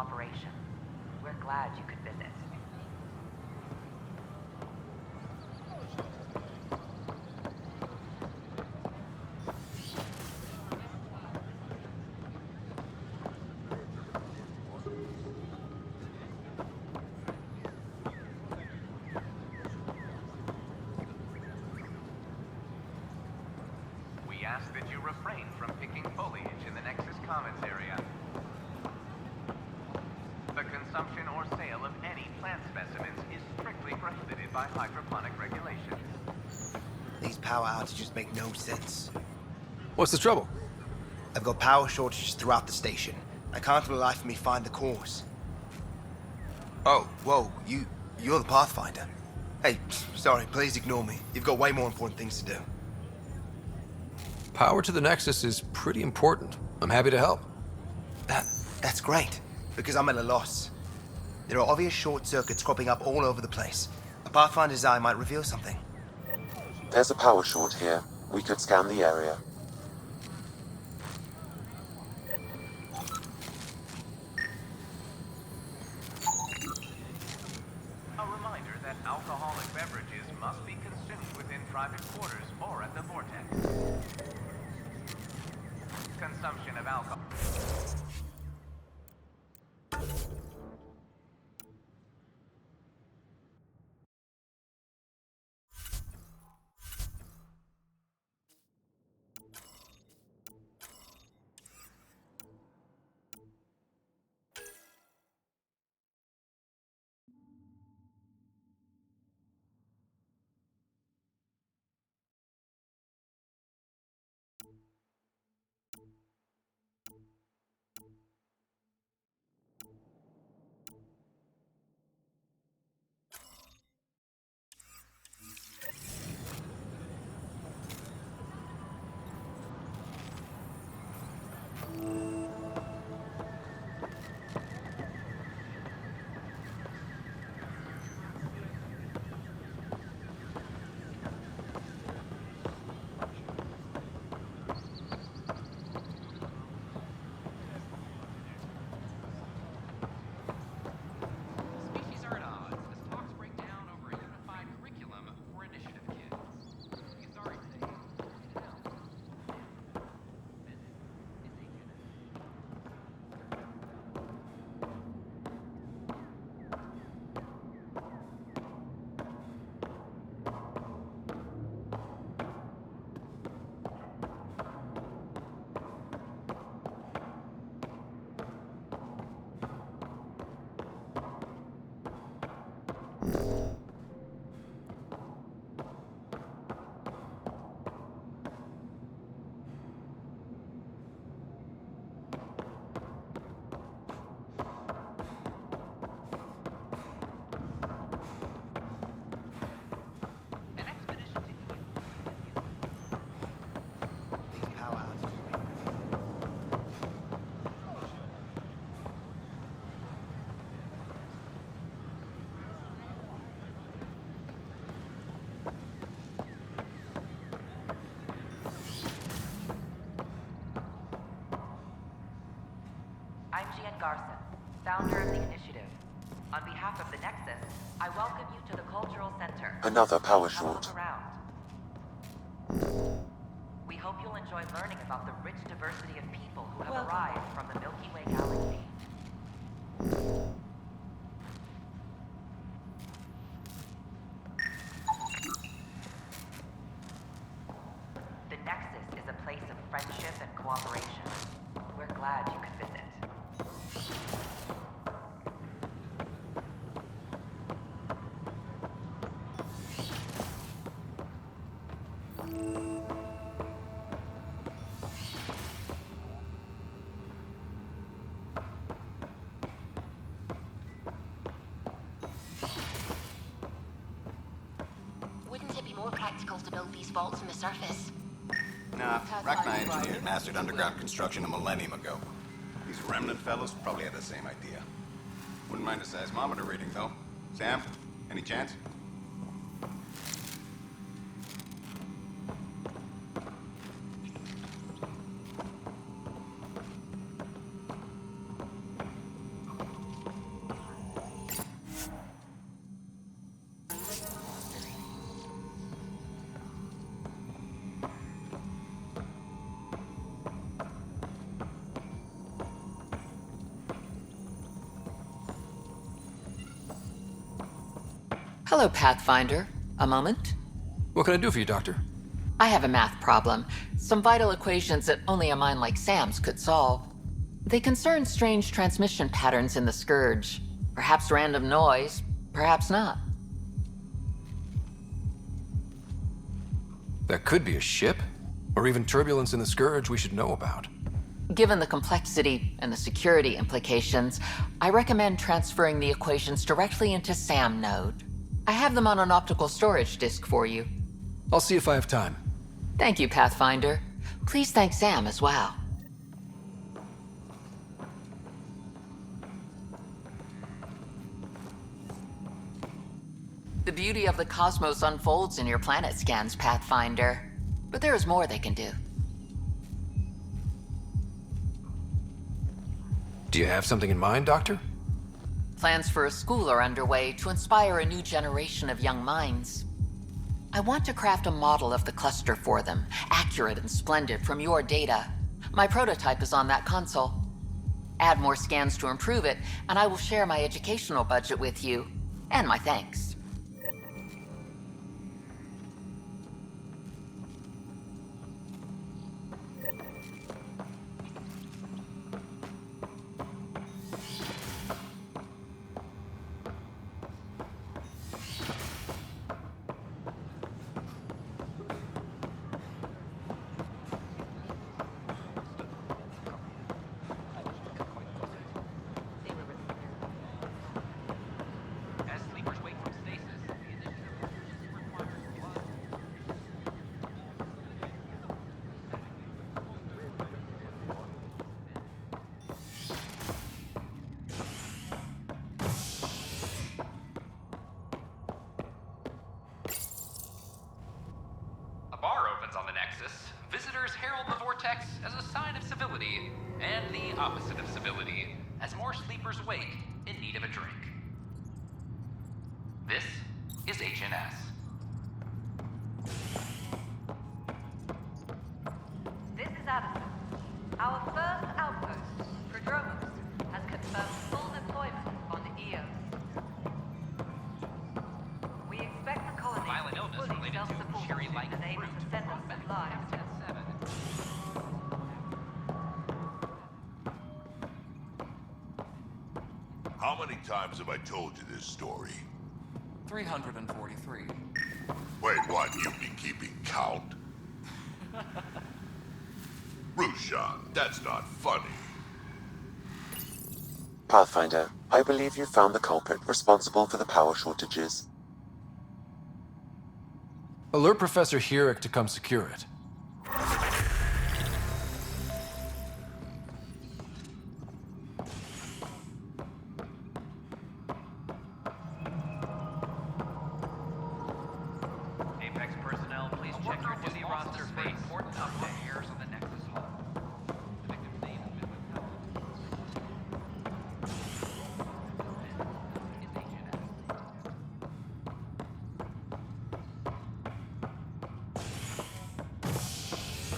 cooperation. We're glad you could visit. We ask that you refrain from picking foliage in the Nexus Commons area. The consumption or sale of any plant specimens is strictly prohibited by hydroponic regulations. These power outages make no sense. What's the trouble? I've got power shortages throughout the station. I can't for the life of me find the cause. Oh, whoa, you're the Pathfinder. Hey, sorry, please ignore me. You've got way more important things to do. Power to the Nexus is pretty important. I'm happy to help. That's great, because I'm at a loss. There are obvious short circuits cropping up all over the place. A Pathfinder's eye might reveal something. There's a power short here. We could scan the area. A reminder that alcoholic beverages must be consumed within private quarters or at the vortex. Consumption of alcohol. Garson, founder of the initiative. On behalf of the Nexus, I welcome you to the Cultural Center. Another power Have a look short. around. We hope you'll enjoy learning about the rich diversity of people who have arrived from the Milky Way galaxy. The Nexus is a place of friendship and cooperation. We're glad you could visit. Wouldn't it be more practical to build these vaults on the surface? Nah, Rachni engineered mastered underground construction a millennium ago. These remnant fellows probably had the same idea. Wouldn't mind a seismometer reading, though. Sam, any chance? Hello, Pathfinder. A moment? What can I do for you, Doctor? I have a math problem. Some vital equations that only a mind like Sam's could solve. They concern strange transmission patterns in the Scourge. Perhaps random noise, perhaps not. That could be a ship, or even turbulence in the Scourge we should know about. Given the complexity and the security implications, I recommend transferring the equations directly into SAM node. I have them on an optical storage disk for you. I'll see if I have time. Thank you, Pathfinder. Please thank Sam as well. The beauty of the cosmos unfolds in your planet scans, Pathfinder. But there is more they can do. Do you have something in mind, Doctor? Plans for a school are underway to inspire a new generation of young minds. I want to craft a model of the cluster for them, accurate and splendid from your data. My prototype is on that console. Add more scans to improve it, and I will share my educational budget with you, and my thanks. As sleepers wake from stasis, the initiative requires blood. A bar opens on the Nexus. Visitors herald the vortex as a sign of civility, and the opposite of civility, as more sleepers wake in need of a drink. This is HNS. This is Addison. Our first outpost, Prodromos, has confirmed full deployment on the EOS. We expect the colony Violent to be illness fully related to self-supporting cherry-like and able fruit. to send us supplies. 10-7. How many times have I told you this story? 343. Wait, what? You've been keeping count? Rushan, that's not funny. Pathfinder, I believe you found the culprit responsible for the power shortages. Alert Professor Herrick to come secure it. Apex personnel, please check your duty roster for important updates on the Nexus Hall. The victim's name has been withheld. Is HNS.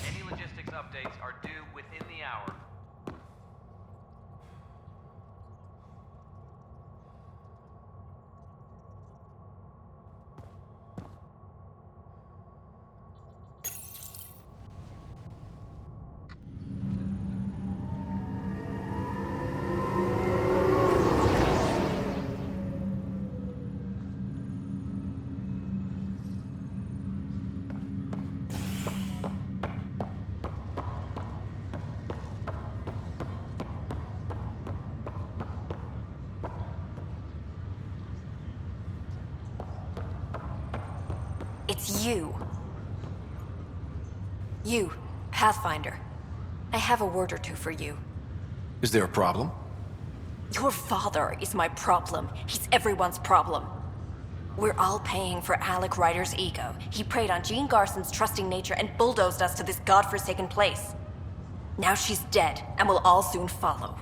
Any logistics updates are due within the hour. It's you. You, Pathfinder. I have a word or two for you. Is there a problem? Your father is my problem. He's everyone's problem. We're all paying for Alec Ryder's ego. He preyed on Jean Garson's trusting nature and bulldozed us to this godforsaken place. Now she's dead, and we'll all soon follow.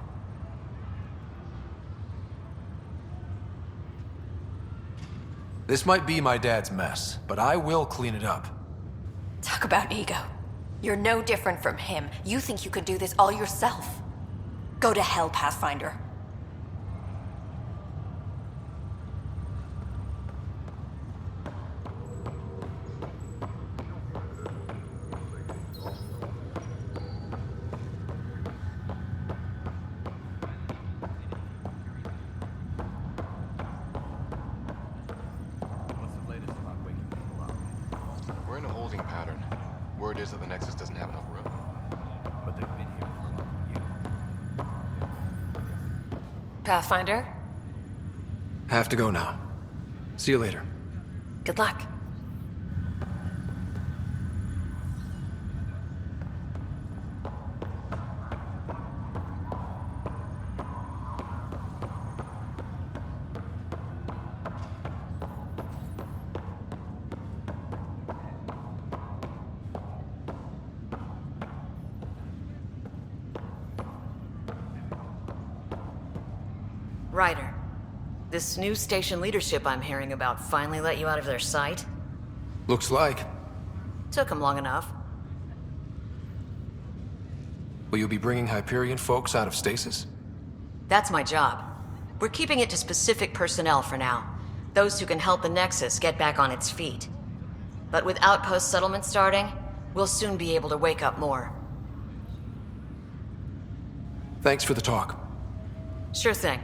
This might be my dad's mess, but I will clean it up. Talk about ego. You're no different from him. You think you can do this all yourself. Go to hell, Pathfinder. holding pattern. Word is that the Nexus doesn't have enough room. But they've been here for Pathfinder? Have to go now. See you later. Good luck. Ryder, this new station leadership I'm hearing about finally let you out of their sight? Looks like. Took them long enough. Will you be bringing Hyperion folks out of stasis? That's my job. We're keeping it to specific personnel for now. Those who can help the Nexus get back on its feet. But with outpost settlement starting, we'll soon be able to wake up more. Thanks for the talk. Sure thing.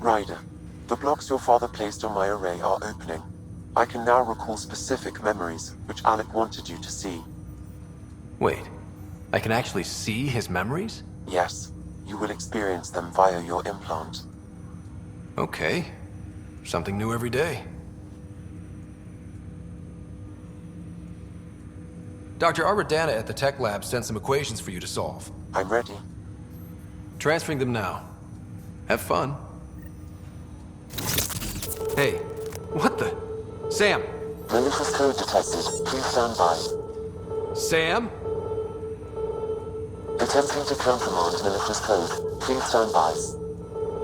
Ryder, the blocks your father placed on my array are opening. I can now recall specific memories, which Alec wanted you to see. Wait, I can actually see his memories? Yes, you will experience them via your implant. Okay. Something new every day. Dr. Aradana at the tech lab sent some equations for you to solve. I'm ready. Transferring them now. Have fun. Hey, what the? Sam! Malicious code detected. Please stand by. Sam? Attempting to countermand malicious code. Please stand by.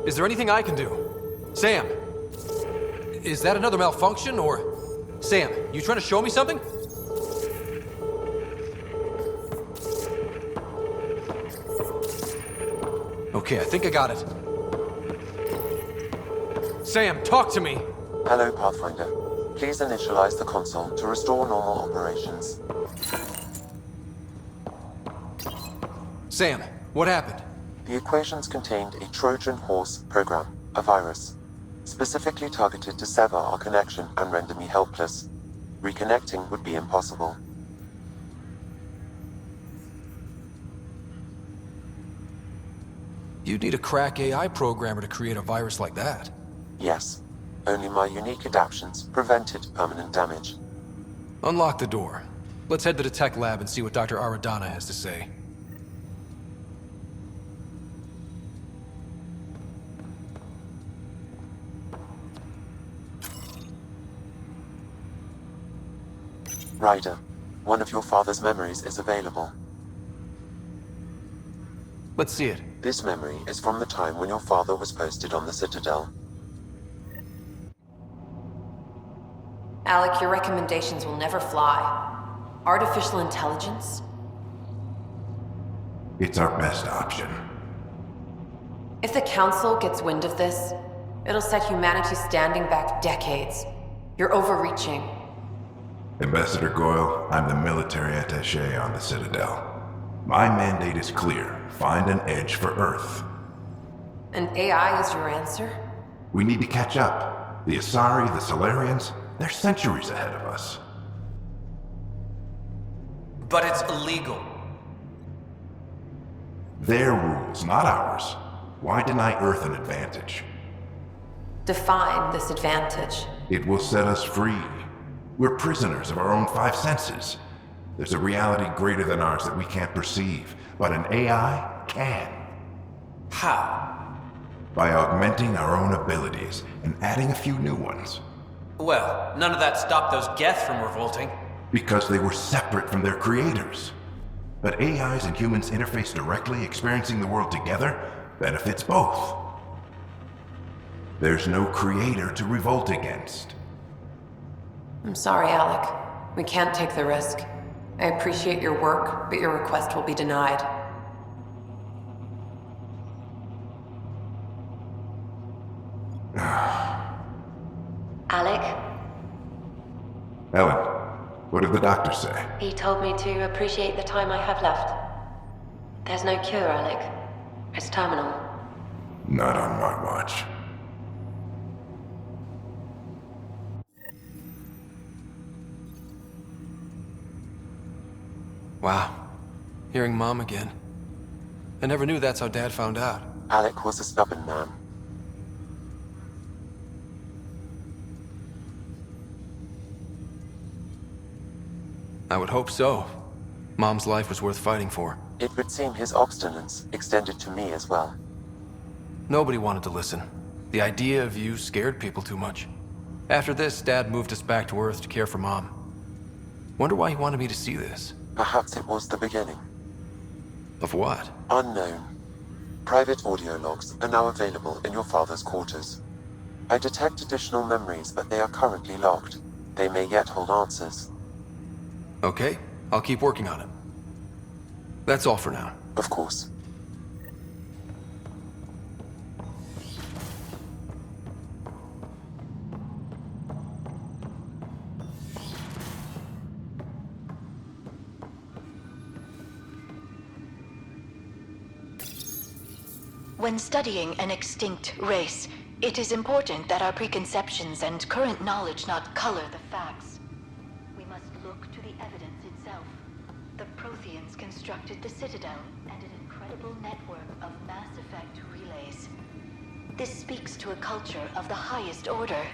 Is there anything I can do? Sam! Is that another malfunction, or... Sam, you trying to show me something? Okay, I think I got it. Sam, talk to me! Hello, Pathfinder. Please initialize the console to restore normal operations. Sam, what happened? The equations contained a Trojan horse program, a virus, specifically targeted to sever our connection and render me helpless. Reconnecting would be impossible. You'd need a crack AI programmer to create a virus like that. Yes. Only my unique adaptions prevented permanent damage. Unlock the door. Let's head to the tech lab and see what Dr. Aradana has to say. Ryder, one of your father's memories is available. Let's see it. This memory is from the time when your father was posted on the Citadel. Alec, your recommendations will never fly. Artificial intelligence? It's our best option. If the Council gets wind of this, it'll set humanity standing back decades. You're overreaching. Ambassador Goyle, I'm the military attaché on the Citadel. My mandate is clear. Find an edge for Earth. And AI is your answer? We need to catch up. The Asari, the Solarians, they're centuries ahead of us. But it's illegal. Their rules, not ours. Why deny Earth an advantage? Define this advantage. It will set us free. We're prisoners of our own five senses. There's a reality greater than ours that we can't perceive, but an AI can. How? By augmenting our own abilities and adding a few new ones. Well, none of that stopped those Geth from revolting. Because they were separate from their creators. But AIs and humans interface directly, experiencing the world together, benefits both. There's no creator to revolt against. I'm sorry, Alec. We can't take the risk. I appreciate your work, but your request will be denied. Alec, Ellen, what did the doctor say? he told me to appreciate the time I have left. There's no cure, Alec. It's terminal. Not on my watch. Wow. Hearing Mom again. I never knew that's how Dad found out. Alec was a stubborn man. I would hope so. Mom's life was worth fighting for. It would seem his obstinance extended to me as well. Nobody wanted to listen. The idea of you scared people too much. After this, Dad moved us back to Earth to care for Mom. Wonder why he wanted me to see this. Perhaps it was the beginning. Of what? Unknown. Private audio logs are now available in your father's quarters. I detect additional memories, but they are currently locked. They may yet hold answers. Okay, I'll keep working on it. That's all for now. Of course. When studying an extinct race, it is important that our preconceptions and current knowledge not color the facts. We must look to the evidence itself. The Protheans constructed the Citadel and an incredible network of Mass Effect relays. This speaks to a culture of the highest order.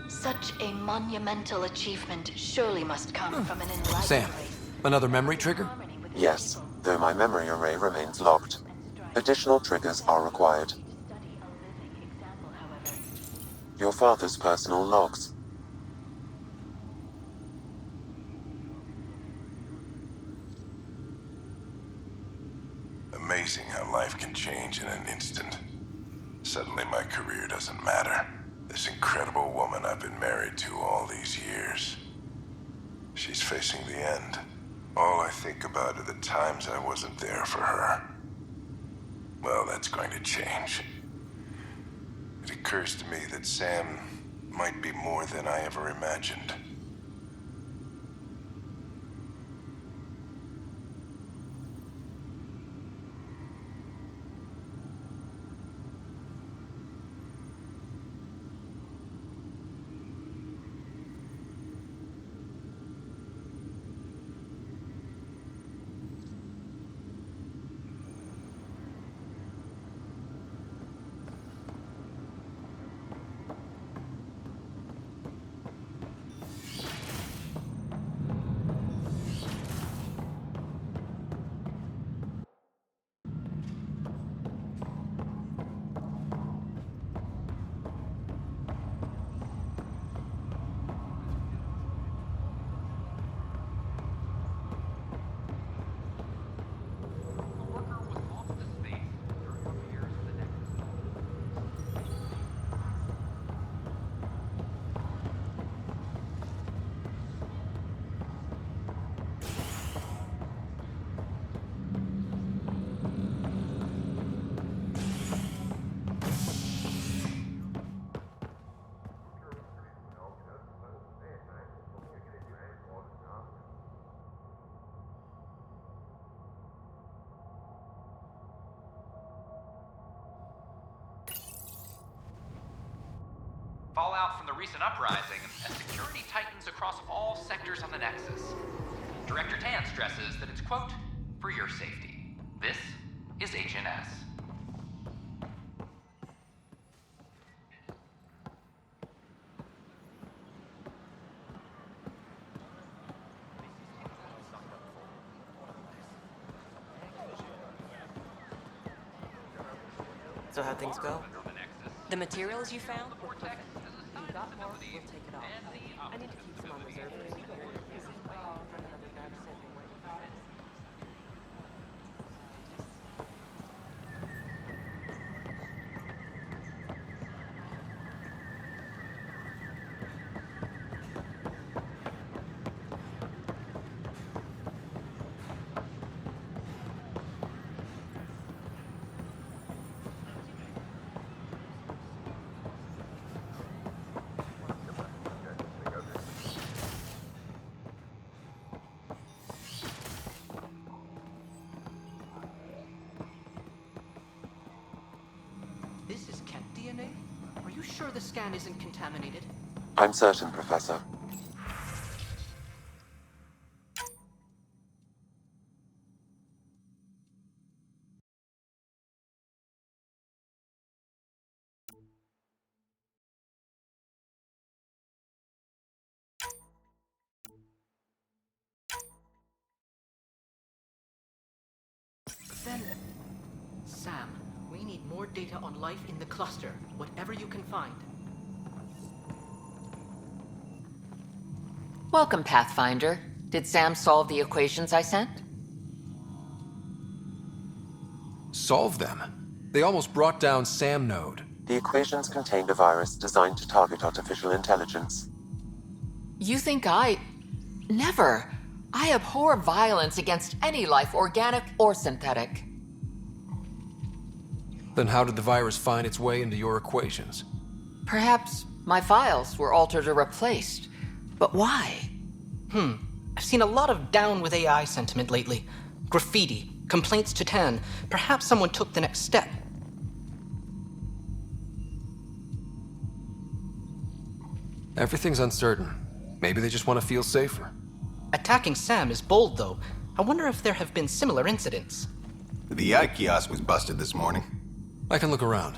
Such a monumental achievement surely must come from an enlightened Sam, race. another memory trigger? Yes, though my memory array remains locked. Additional triggers are required. Your father's personal logs. Amazing how life can change in an instant. Suddenly my career doesn't matter. This incredible woman I've been married to all these years. She's facing the end. All I think about are the times I wasn't there for her. Well, that's going to change. It occurs to me that Sam might be more than I ever imagined. Fallout from the recent uprising, and security tightens across all sectors on the Nexus. Director Tan stresses that it's, quote, for your safety. This is HNS. So how'd things go? The materials you found? You've got more, we'll take it off. I need to keep some on reserve for security. you sure the scan isn't contaminated? I'm certain, Professor. Then, Sam, we need more data on life in the cluster, whatever you can find. Welcome, Pathfinder. Did Sam solve the equations I sent? Solve them? They almost brought down Sam Node. The equations contained a virus designed to target artificial intelligence. You think Never. I abhor violence against any life, organic or synthetic. Then how did the virus find its way into your equations? Perhaps my files were altered or replaced. But why? I've seen a lot of down with AI sentiment lately. Graffiti, complaints to 10. Perhaps someone took the next step. Everything's uncertain. Maybe they just want to feel safer. Attacking Sam is bold, though. I wonder if there have been similar incidents. The AI kiosk was busted this morning. I can look around.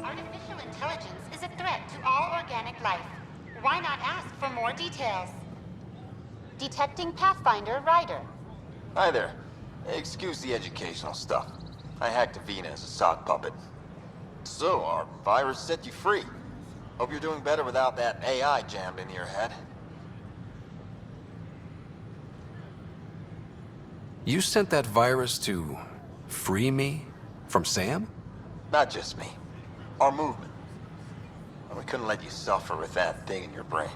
Artificial intelligence is a threat to all organic life. Why not ask for more details? Detecting Pathfinder Ryder. Hi there. Excuse the educational stuff. I hacked Avina as a sock puppet. So, our virus set you free. Hope you're doing better without that AI jammed into your head. You sent that virus to free me from Sam? Not just me. Our movement. We couldn't let you suffer with that thing in your brain.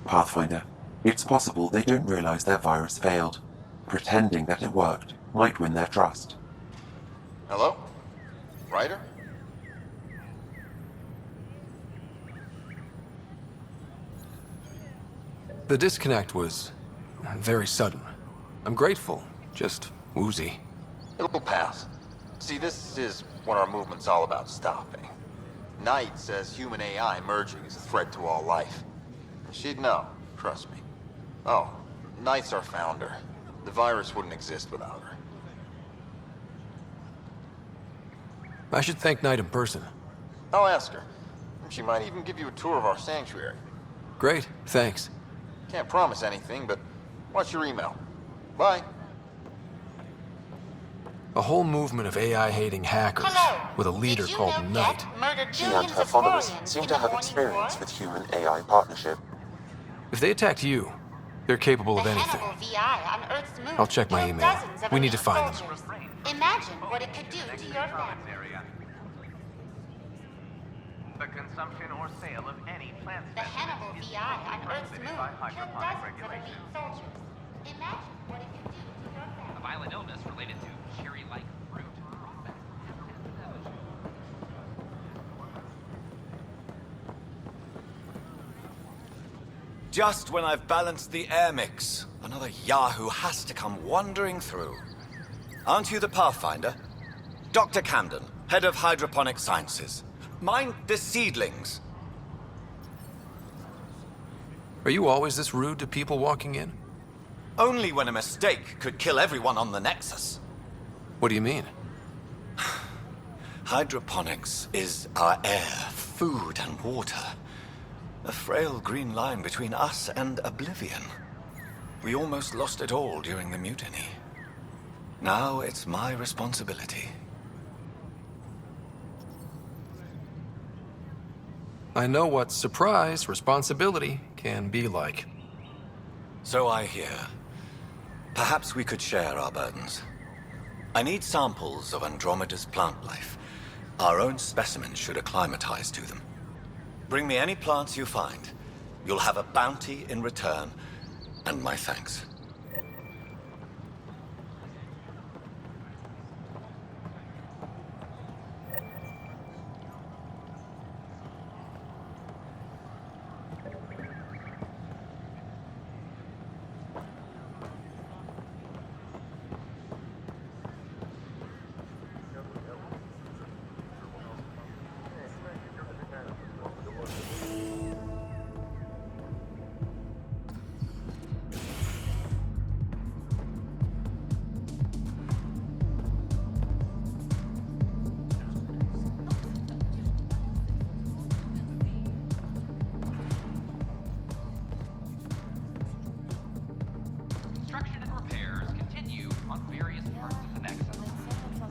Pathfinder, it's possible they don't realize their virus failed. Pretending that it worked might win their trust. Hello? Ryder? The disconnect was very sudden. I'm grateful, just woozy. It'll pass. See, this is what our movement's all about stopping. Knight says human AI merging is a threat to all life. She'd know, trust me. Oh, Knight's our founder. The virus wouldn't exist without her. I should thank Knight in person. I'll ask her. She might even give you a tour of our sanctuary. Great, thanks. Can't promise anything, but what's your email? Bye. A whole movement of AI-hating hackers with a leader called Knight. She and her followers seem to have experience with human-AI partnership. If they attacked you, they're capable of anything. I'll check my email. We need to find them. Imagine what it could do to your family. The consumption or sale of any plant The Hannibal VI on Earth's moon killed dozens of elite soldiers. Imagine what it could do to your family. A violent illness related to cherry-like fruit. Just when I've balanced the air mix, another Yahoo has to come wandering through. Aren't you the Pathfinder? Dr. Camden, head of hydroponic sciences. Mind the seedlings. Are you always this rude to people walking in? Only when a mistake could kill everyone on the Nexus. What do you mean? Hydroponics is our air, food, and water. A frail green line between us and oblivion. We almost lost it all during the mutiny. Now it's my responsibility. I know what surprise responsibility can be like. So I hear. Perhaps we could share our burdens. I need samples of Andromeda's plant life. Our own specimens should acclimatize to them. Bring me any plants you find. You'll have a bounty in return, and my thanks. Construction and repairs continue on various parts of the Nexus.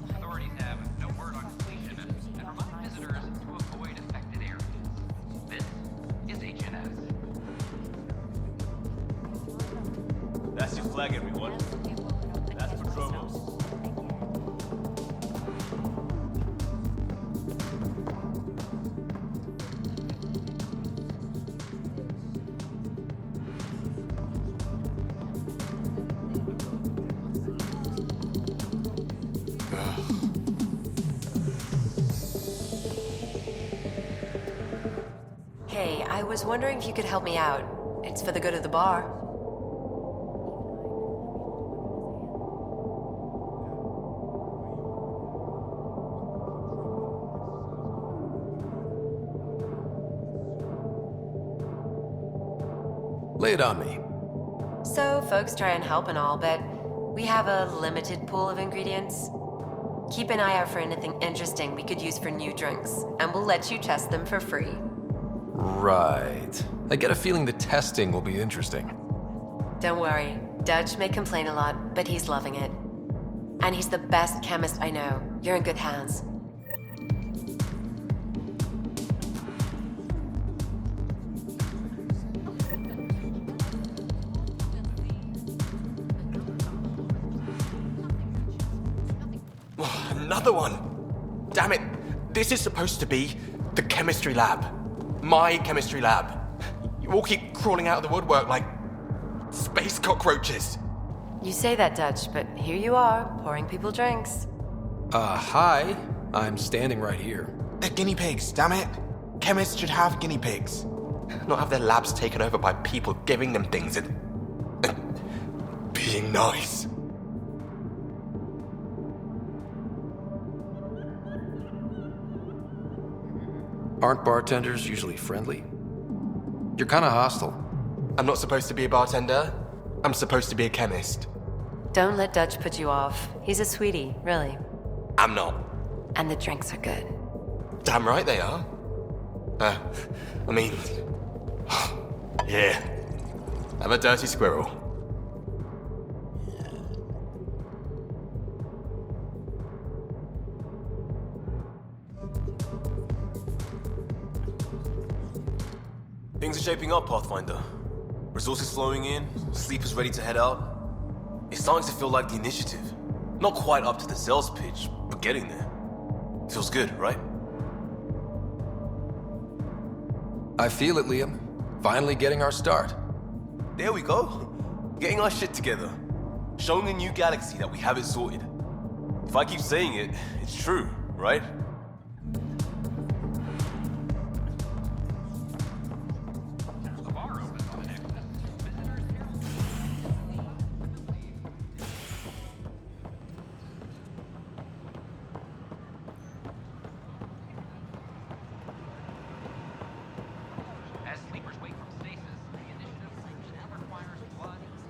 Authorities have no word on completion and remind visitors to avoid affected areas. This is HNS. That's your flag, everyone. That's for Dromos. Hey, I was wondering if you could help me out. It's for the good of the bar. Lay it on me. So, folks try and help and all, but we have a limited pool of ingredients. Keep an eye out for anything interesting we could use for new drinks, and we'll let you test them for free. Right. I get a feeling the testing will be interesting. Don't worry, Dutch may complain a lot, but he's loving it. And he's the best chemist I know. You're in good hands. Another one! Damn it! This is supposed to be the chemistry lab. My chemistry lab. You all keep crawling out of the woodwork like space cockroaches. You say that, Dutch, but here you are, pouring people drinks. Hi. I'm standing right here. They're guinea pigs, damn it. Chemists should have guinea pigs. Not have their labs taken over by people giving them things and being nice. Aren't bartenders usually friendly? You're kinda hostile. I'm not supposed to be a bartender. I'm supposed to be a chemist. Don't let Dutch put you off. He's a sweetie, really. I'm not. And the drinks are good. Damn right they are. I mean... yeah. I'm a dirty squirrel. Things are shaping up, Pathfinder. Resources flowing in, sleepers ready to head out. It's starting to feel like the initiative. Not quite up to the sales pitch, but getting there. Feels good, right? I feel it, Liam. Finally getting our start. There we go. Getting our shit together. Showing a new galaxy that we have it sorted. If I keep saying it, it's true, right?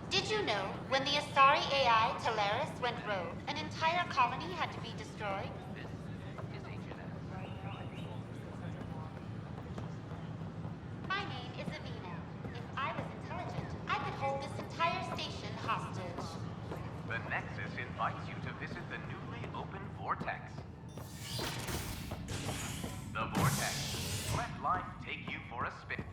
Did you know when the Asari AI Teleris went rogue, an entire colony had to be destroyed? My name is Avina. If I was intelligent, I could hold this entire station hostage. The Nexus invites you to visit the newly opened Vortex. The Vortex. Let life take you for a spin.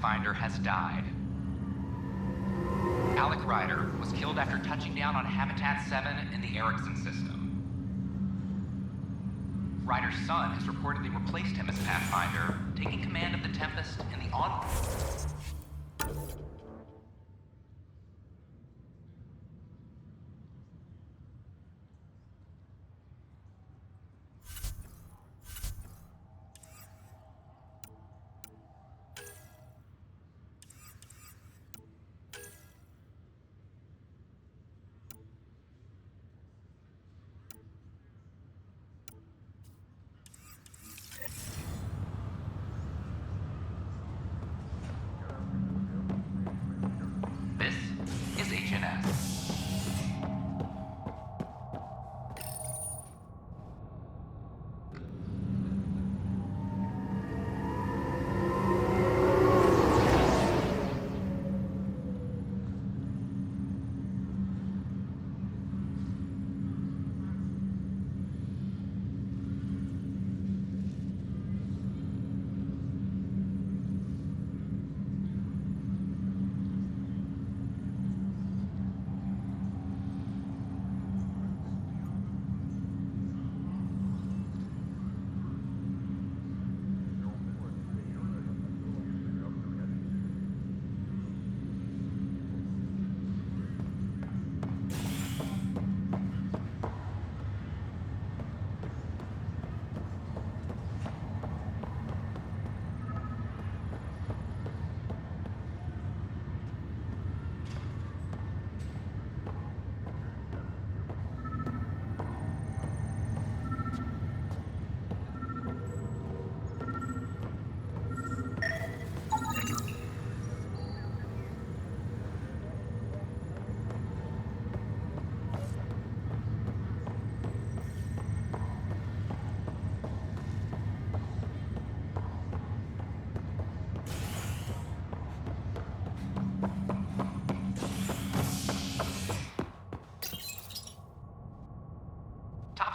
Pathfinder has died. Alec Ryder was killed after touching down on Habitat 7 in the Erickson system. Ryder's son has reportedly replaced him as Pathfinder, taking command of the Tempest in the Onward. This is HNS.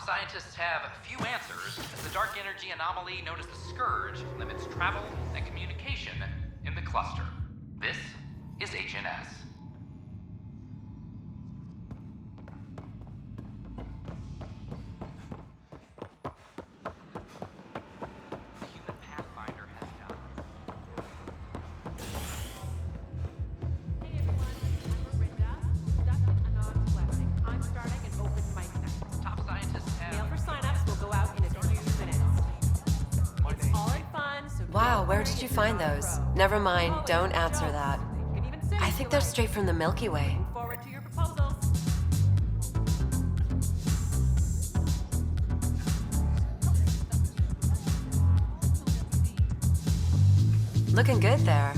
Scientists have few answers, as the dark energy anomaly known as the Scourge limits travel and communication in the cluster. This is HNS. The human Pathfinder has died. Hey everyone, I'm Miranda. Stuck in Anon's blessing. I'm starting an open mic night. Top scientists have... Mail for signups will go out in a few minutes. It's all in fun, so... Wow, where did you find those? Never mind, don't answer that. I think they're straight from the Milky Way. Forward to your proposals. Looking good there.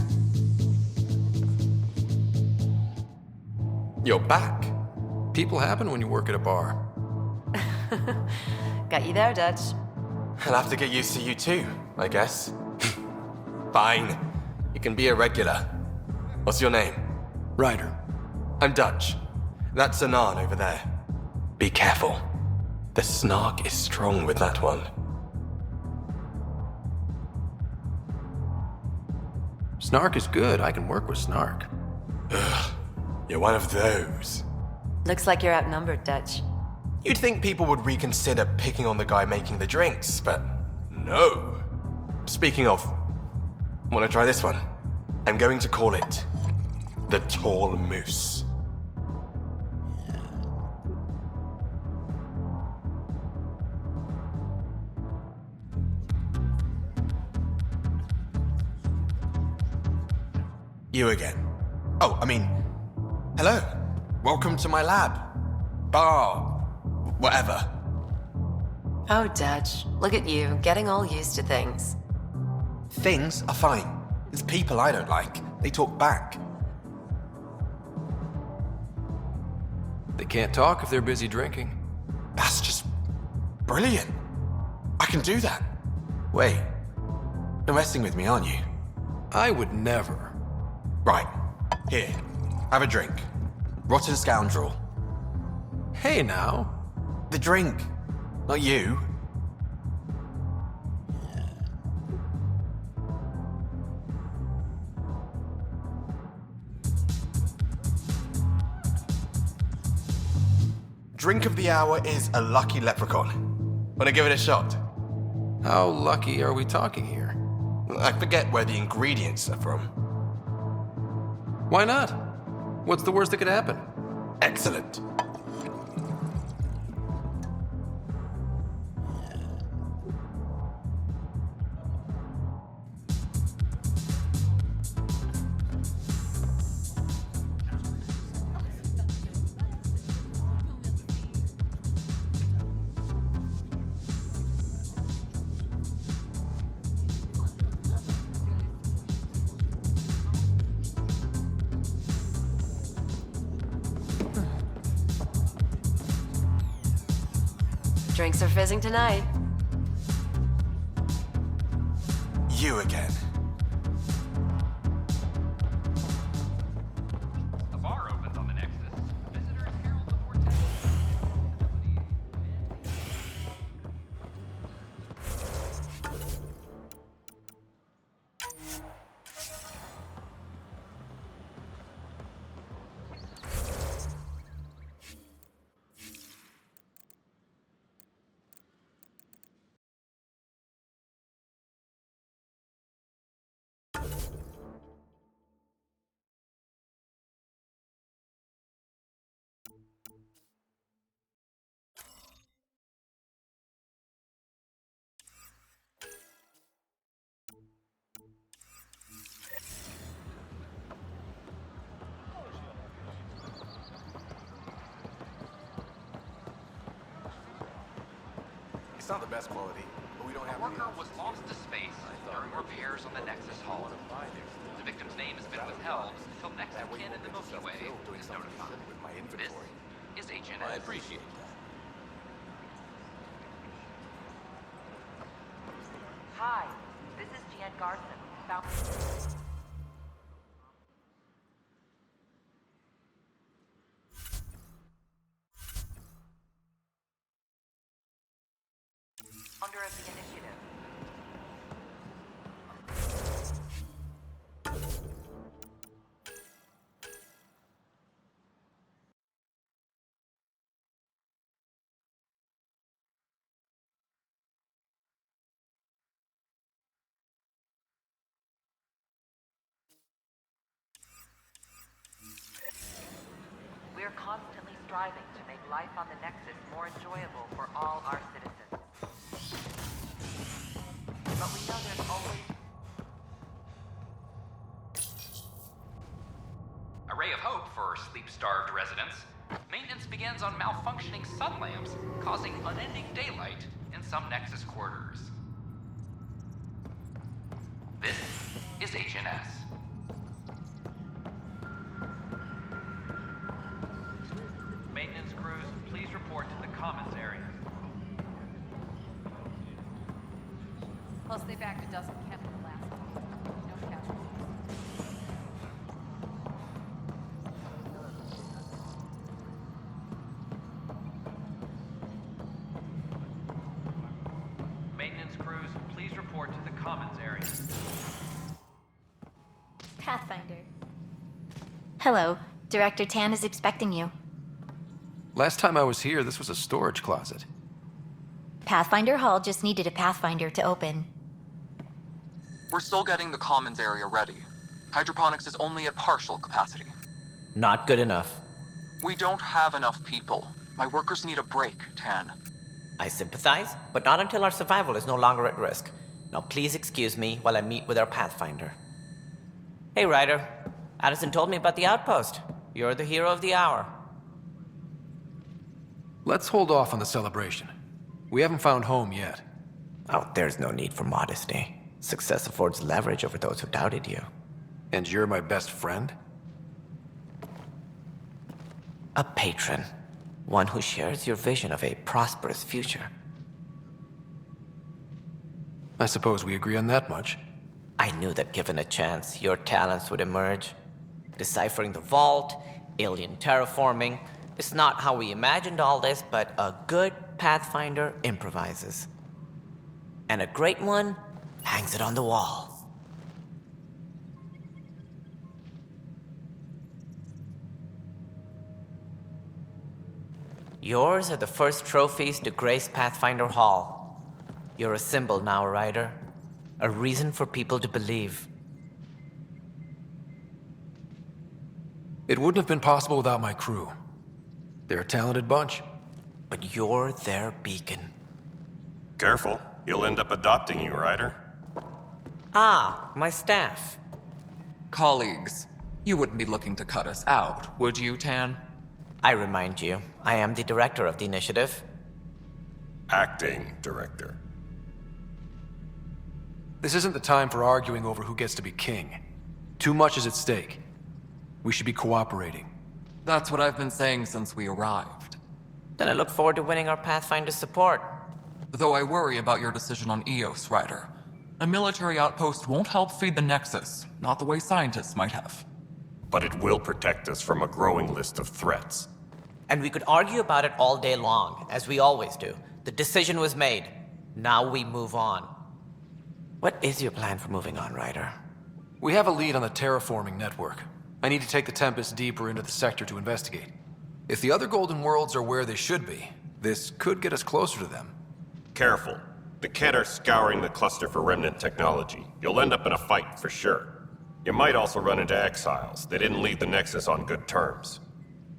You're back. People happen when you work at a bar. Got you there, Dutch. I'll have to get used to you too, I guess. Fine. You can be a regular. What's your name? Ryder. I'm Dutch. That's Anan over there. Be careful. The snark is strong with that one. Snark is good. I can work with Snark. Ugh. You're one of those. Looks like you're outnumbered, Dutch. You'd think people would reconsider picking on the guy making the drinks, but no. Speaking of, wanna try this one? I'm going to call it the Tall Moose. You again. Oh, I mean, hello. Welcome to my lab. Bar. Whatever. Oh, Dutch, look at you, getting all used to things. Things are fine. It's people I don't like. They talk back. They can't talk if they're busy drinking. That's just brilliant. I can do that. Wait, you're messing with me, aren't you? I would never. Right. Here. Have a drink. Rotten scoundrel. Hey now. The drink. Not you. Drink of the hour is a lucky leprechaun. Wanna give it a shot? How lucky are we talking here? I forget where the ingredients are from. Why not? What's the worst that could happen? Excellent. Drinks are fizzing tonight. You again. A bar opens on the Nexus. Visitors herald the portent. It's not the best quality, but we don't have A any worker options. was lost to space during repairs on the Nexus hull. The victim's name has been withheld until next of kin in the Milky Way is notified. This is HNS. I appreciate that. Hi, this is Jan Garson. Under the initiative. We're constantly striving to make life on the Nexus more enjoyable for all our citizens. But we know there's always A ray of hope for sleep-starved residents. Maintenance begins on malfunctioning sun lamps, causing unending daylight in some Nexus quarters. This is HNS. Maintenance crews, please report to the commons area. Plus, they've acted doesn't kept the last time. No casualties. Maintenance crews, please report to the commons area. Pathfinder. Hello. Director Tan is expecting you. Last time I was here, this was a storage closet. Pathfinder Hall just needed a Pathfinder to open. We're still getting the commons area ready. Hydroponics is only at partial capacity. Not good enough. We don't have enough people. My workers need a break, Tan. I sympathize, but not until our survival is no longer at risk. Now please excuse me while I meet with our Pathfinder. Hey, Ryder. Addison told me about the outpost. You're the hero of the hour. Let's hold off on the celebration. We haven't found home yet. Oh, there's no need for modesty. Success affords leverage over those who doubted you. And you're my best friend? A patron. One who shares your vision of a prosperous future. I suppose we agree on that much. I knew that given a chance, your talents would emerge. Deciphering the vault, alien terraforming. It's not how we imagined all this, but a good Pathfinder improvises. And a great one hangs it on the wall. Yours are the first trophies to grace Pathfinder Hall. You're a symbol now, Ryder. A reason for people to believe. It wouldn't have been possible without my crew. They're a talented bunch. But you're their beacon. Careful. He'll end up adopting you, Ryder. Ah, my staff. Colleagues, you wouldn't be looking to cut us out, would you, Tan? I remind you, I am the director of the initiative. Acting director. This isn't the time for arguing over who gets to be king. Too much is at stake. We should be cooperating. That's what I've been saying since we arrived. Then I look forward to winning our Pathfinder support. Though I worry about your decision on Eos, Ryder. A military outpost won't help feed the Nexus, not the way scientists might have. But it will protect us from a growing list of threats. And we could argue about it all day long, as we always do. The decision was made. Now we move on. What is your plan for moving on, Ryder? We have a lead on the terraforming network. I need to take the Tempest deeper into the sector to investigate. If the other Golden Worlds are where they should be, this could get us closer to them. Careful. The Kett are scouring the cluster for remnant technology. You'll end up in a fight for sure. You might also run into exiles. They didn't leave the Nexus on good terms.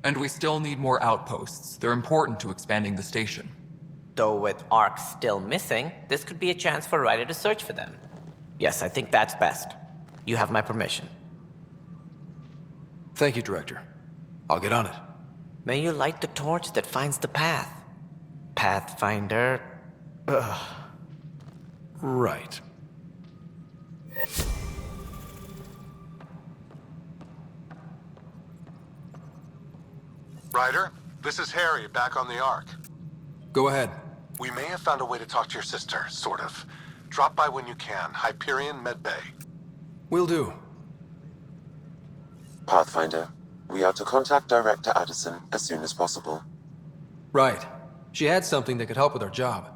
And we still need more outposts. They're important to expanding the station. Though with Ark still missing, this could be a chance for Ryder to search for them. Yes, I think that's best. You have my permission. Thank you, Director. I'll get on it. May you light the torch that finds the path. Pathfinder... Ugh. Right. Ryder, this is Harry, back on the Ark. Go ahead. We may have found a way to talk to your sister, sort of. Drop by when you can. Hyperion Medbay. Will do. Pathfinder, we are to contact Director Addison as soon as possible. Right. She had something that could help with our job.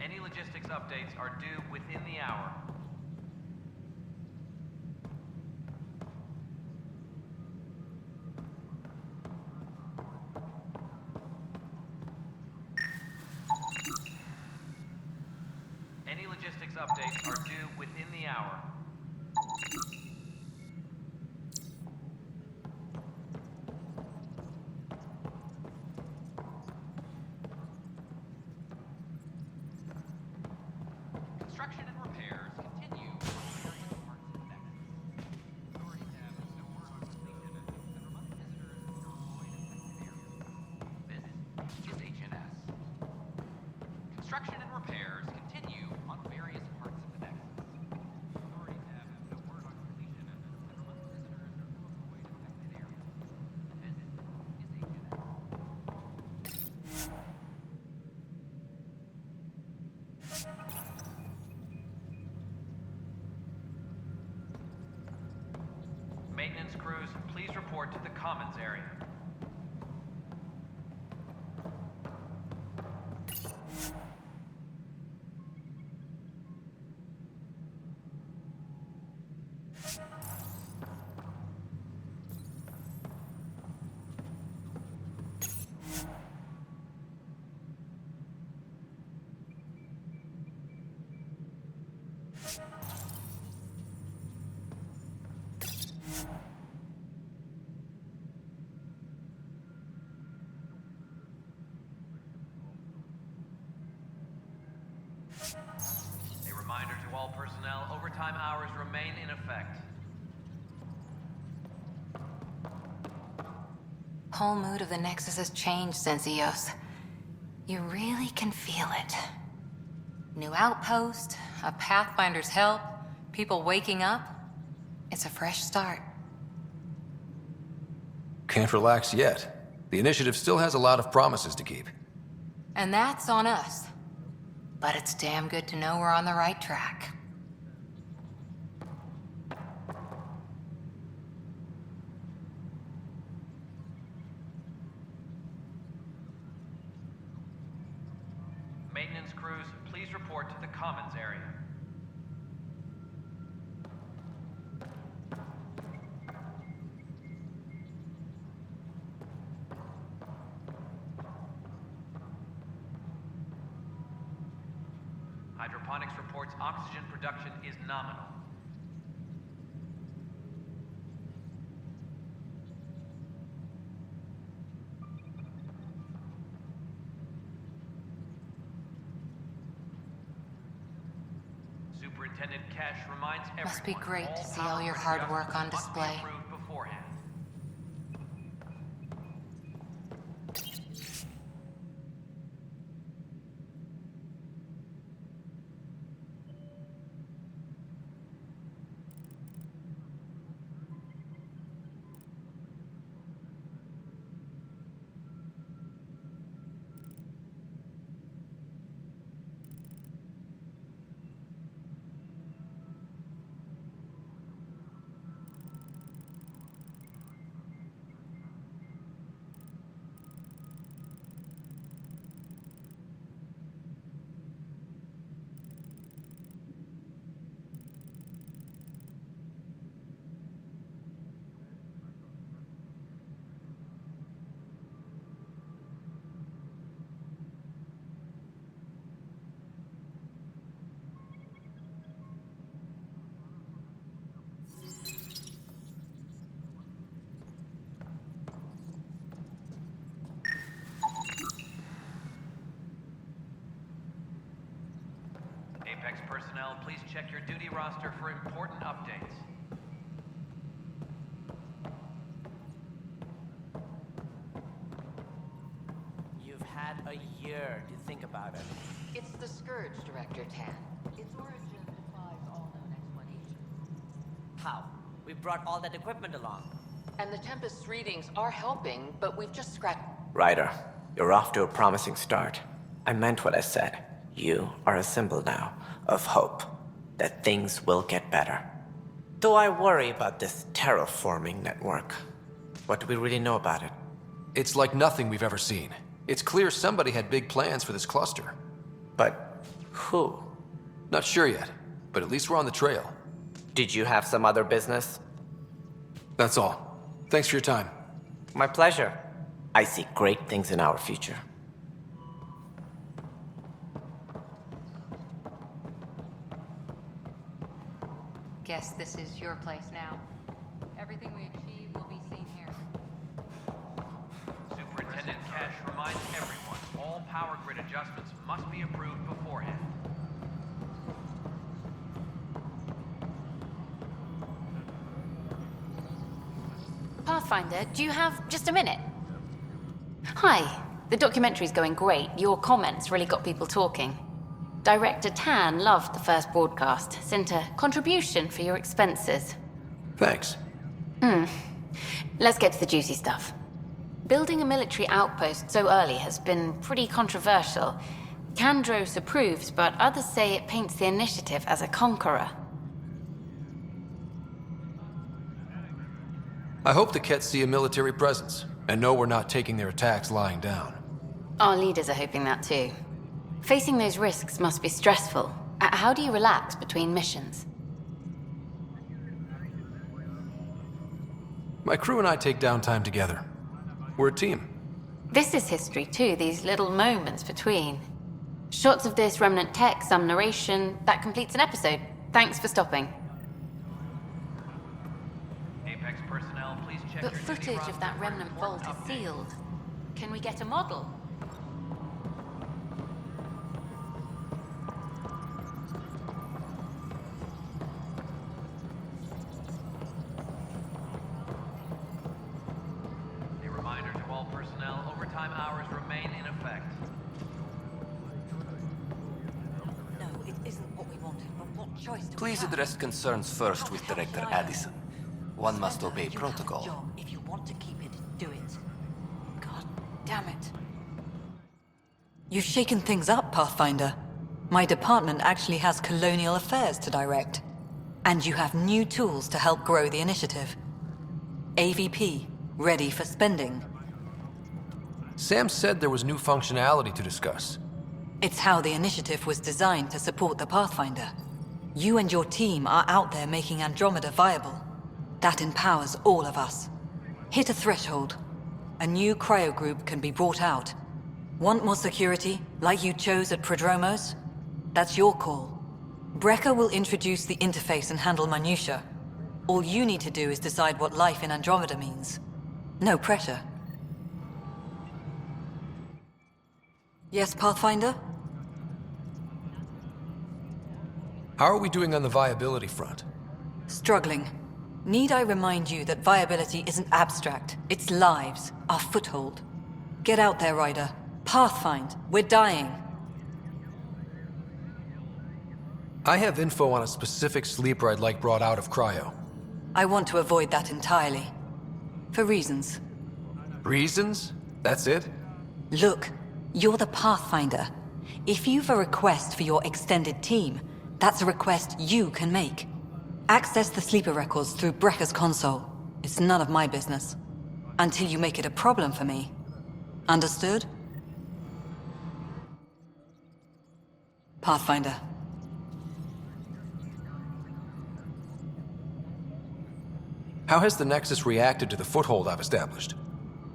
Any logistics updates are due within the hour. Any logistics updates are due within the hour. Construction and repairs continue on various parts of the Nexus. Authorities have no word on completion and remind visitors to avoid affected areas. This is HNS. Construction and repairs continue on various parts of the Nexus. Authorities have no word on completion and remind visitors to avoid affected areas. This is HNS. Maintenance crews, please report to the Commons area. A reminder to all personnel, overtime hours remain in effect. Whole mood of the Nexus has changed since Eos. You really can feel it. New outpost, a Pathfinder's help, people waking up. It's a fresh start. Can't relax yet. The initiative still has a lot of promises to keep. And that's on us. But it's damn good to know we're on the right track. Maintenance crews, please report to the Commons area. Hydroponics reports oxygen production is nominal. Superintendent Cash reminds everyone... Must be great to see all your hard work on display. Beforehand. Apex personnel, please check your duty roster for important updates. You've had a year to think about it. It's the Scourge, Director Tan. Its origin defies all known explanations. How? We brought all that equipment along. And the Tempest's readings are helping, but we've just scratched... Ryder, you're off to a promising start. I meant what I said. You are a symbol now of hope that things will get better. Though I worry about this terraforming network. What do we really know about it? It's like nothing we've ever seen. It's clear somebody had big plans for this cluster. But who? Not sure yet, but at least we're on the trail. Did you have some other business? That's all. Thanks for your time. My pleasure. I see great things in our future. Guess this is your place now. Everything we achieve will be seen here. Superintendent Cash reminds everyone all power grid adjustments must be approved beforehand. Pathfinder, do you have just a minute? Hi. The documentary's going great. Your comments really got people talking. Director Tan loved the first broadcast. Sent a contribution for your expenses. Thanks. Let's get to the juicy stuff. Building a military outpost so early has been pretty controversial. Kandros approves, but others say it paints the initiative as a conqueror. I hope the Kett see a military presence, and know we're not taking their attacks lying down. Our leaders are hoping that too. Facing those risks must be stressful. How do you relax between missions? My crew and I take downtime together. We're a team. This is history too, these little moments between. Shots of this remnant tech, some narration, that completes an episode. Thanks for stopping. Apex personnel, please check But your duty footage roster of that for remnant vault important is sealed. Can we get a model? A reminder to all personnel, overtime hours remain in effect. No, it isn't what we wanted, but what choice do we Please have? address concerns first with Director Addison. One must obey protocol. John, if you want to keep it, do it. God damn it. You've shaken things up, Pathfinder. My department actually has colonial affairs to direct. And you have new tools to help grow the initiative. AVP, ready for spending. Sam said there was new functionality to discuss. It's how the initiative was designed to support the Pathfinder. You and your team are out there making Andromeda viable. That empowers all of us. Hit a threshold. A new cryo group can be brought out. Want more security, like you chose at Prodromos? That's your call. Brecker will introduce the interface and handle minutiae. All you need to do is decide what life in Andromeda means. No pressure. Yes, Pathfinder? How are we doing on the viability front? Struggling. Need I remind you that viability isn't abstract, it's lives, our foothold. Get out there, Ryder. Pathfind, we're dying. I have info on a specific sleeper I'd like brought out of cryo. I want to avoid that entirely. For reasons. Reasons? That's it? Look, you're the Pathfinder. If you've a request for your extended team, that's a request you can make. Access the sleeper records through Brecker's console. It's none of my business. Until you make it a problem for me. Understood? Pathfinder. How has the Nexus reacted to the foothold I've established?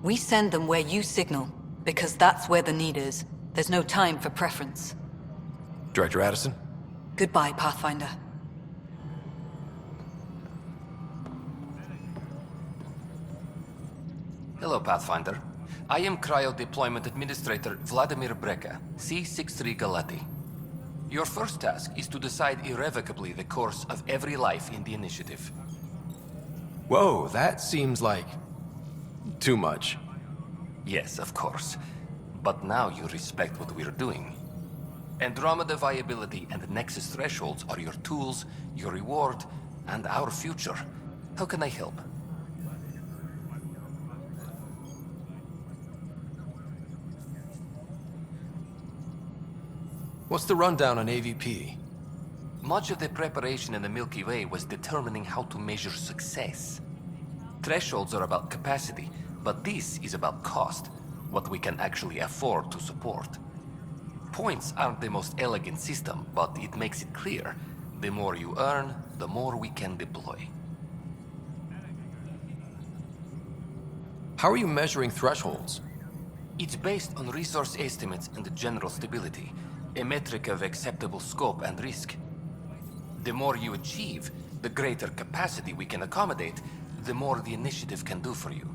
We send them where you signal, because that's where the need is. There's no time for preference. Director Addison? Goodbye, Pathfinder. Hello, Pathfinder. I am Cryo Deployment Administrator Vladimir Breca, C-63 Galati. Your first task is to decide irrevocably the course of every life in the initiative. Whoa, that seems like... too much. Yes, of course. But now you respect what we're doing. Andromeda viability and Nexus thresholds are your tools, your reward, and our future. How can I help? What's the rundown on AVP? Much of the preparation in the Milky Way was determining how to measure success. Thresholds are about capacity, but this is about cost, what we can actually afford to support. Points aren't the most elegant system, but it makes it clear. The more you earn, the more we can deploy. How are you measuring thresholds? It's based on resource estimates and general stability, a metric of acceptable scope and risk. The more you achieve, the greater capacity we can accommodate, the more the initiative can do for you.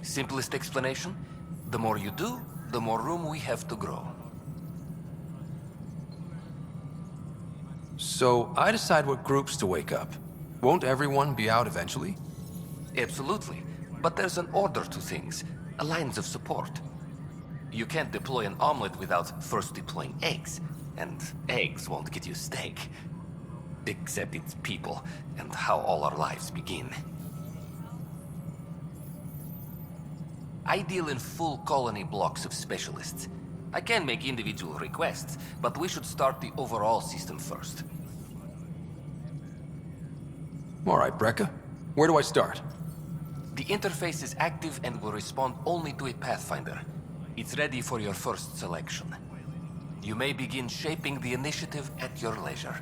Simplest explanation, the more you do, the more room we have to grow. So, I decide what groups to wake up. Won't everyone be out eventually? Absolutely. But there's an order to things, a lines of support. You can't deploy an omelet without first deploying eggs, and eggs won't get you steak. Except it's people, and how all our lives begin. I deal in full colony blocks of specialists. I can make individual requests, but we should start the overall system first. All right, Breca. Where do I start? The interface is active and will respond only to a Pathfinder. It's ready for your first selection. You may begin shaping the initiative at your leisure.